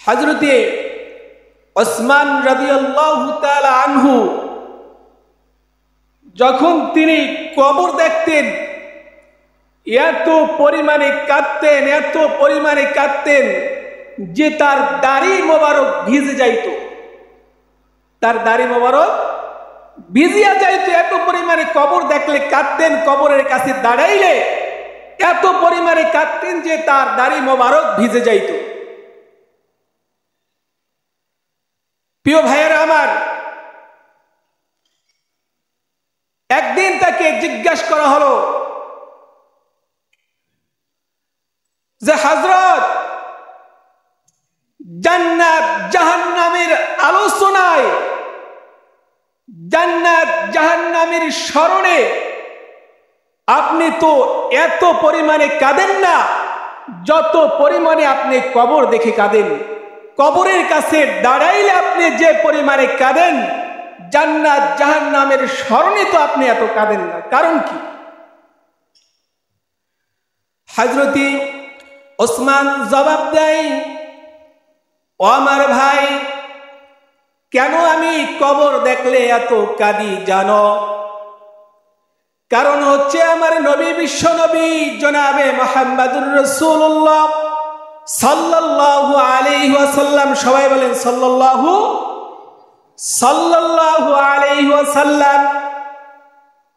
হযরতে ওসমান রাদিয়াল্লাহু তাআলা আনহু যখন তিনি কবর দেখতেন এত পরিমাণে কাঁদতেন যে তার দাড়ি মোবারক ভিজে যাইত, তার দাড়ি মোবারক ভিজিয়া যাইত। এত পরিমাণে কবর দেখলে কাঁদতেন, কবরের কাছে দাঁড়াইলে এত পরিমাণে কাঁদতেন যে তার দাড়ি মোবারক ভিজে যাইত। প্রিয় ভাইয়েরা আমার, একদিন তাকে জিজ্ঞাসা করা হলো যে হযরত, জান্নাত জাহান্নামের আলোচনায়, জান্নাত জাহান্নামের স্মরণে আপনি তো এত পরিমাণে কাঁদেন না যত পরিমাণে আপনি কবর দেখে কাঁদেন। কবরের কাছে দাঁড়াইলে আপনি যে পরিমাণে কাঁদেন, জান্নাত জাহান্নামের স্মরণে তো আপনি এত কাঁদেন না, কারণ কি? হযরতে ওসমান জবাব দেয়, ও আমার ভাই, কেন আমি কবর দেখলে এত কাঁদি জানো? কারণ হচ্ছে আমার নবী, বিশ্ব নবী জনাবে মুহাম্মদুর রাসূলুল্লাহ সাল্লাল্লাহু আলাইহি ওয়াসাল্লাম, সবাই বলেন সাল্লাল্লাহু আলাইহি ওয়াসাল্লাম,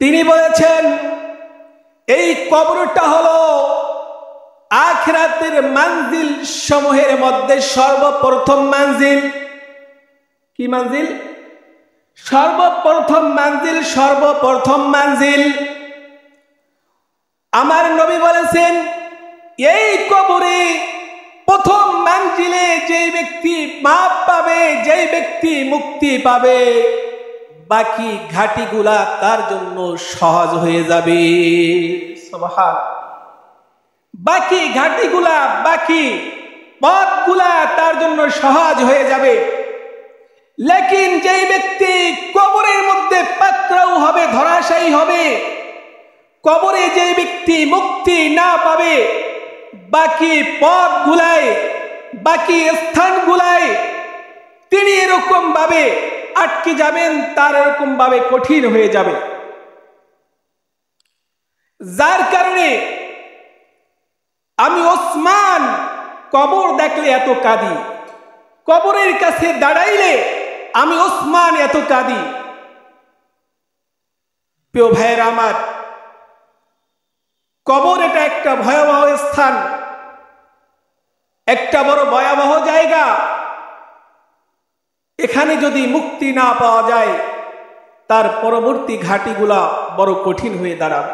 তিনি বলেছেন এই কবরটা হলো আখিরাতের মানজিল সমূহের মধ্যে সর্বপ্রথম মানজিল। কি মানজিল? সর্বপ্রথম মানজিল। আমার নবী বলেছেন এই কবরে প্রথম মানজিলে যেই ব্যক্তি মাপ পাবে, যেই ব্যক্তি মুক্তি পাবে, বাকি ঘাটিগুলা তার জন্য সহজ হয়ে যাবে। সুবহানাল্লাহ। বাকি ঘাটিগুলা, বাকি পথগুলা তার জন্য সহজ হয়ে যাবে। লেকিন যেই ব্যক্তি কবরের মধ্যে পাকড়াও হবে, ধরাশায়ী হবে, কবরে যেই ব্যক্তি মুক্তি না পাবে, বাকি পথগুলায়, বাকি স্থানগুলায় তিনি এরকম ভাবে আটকে যাবেন, তার এরকম ভাবে কঠিন হয়ে যাবে। যার কারণে আমি ওসমান কবর দেখলে এত কাঁদি, কবরের কাছে দাঁড়াইলে আমি ওসমান এত কাঁদি। প্রিয় ভাইয়েরা আমার, কবর এটা একটা ভয়াবহ স্থান, একটা বড় ভয়াবহ জায়গা। এখানে যদি মুক্তি না পাওয়া যায়, তার পরবর্তী ঘাটিগুলা বড় কঠিন হয়ে দাঁড়াবে।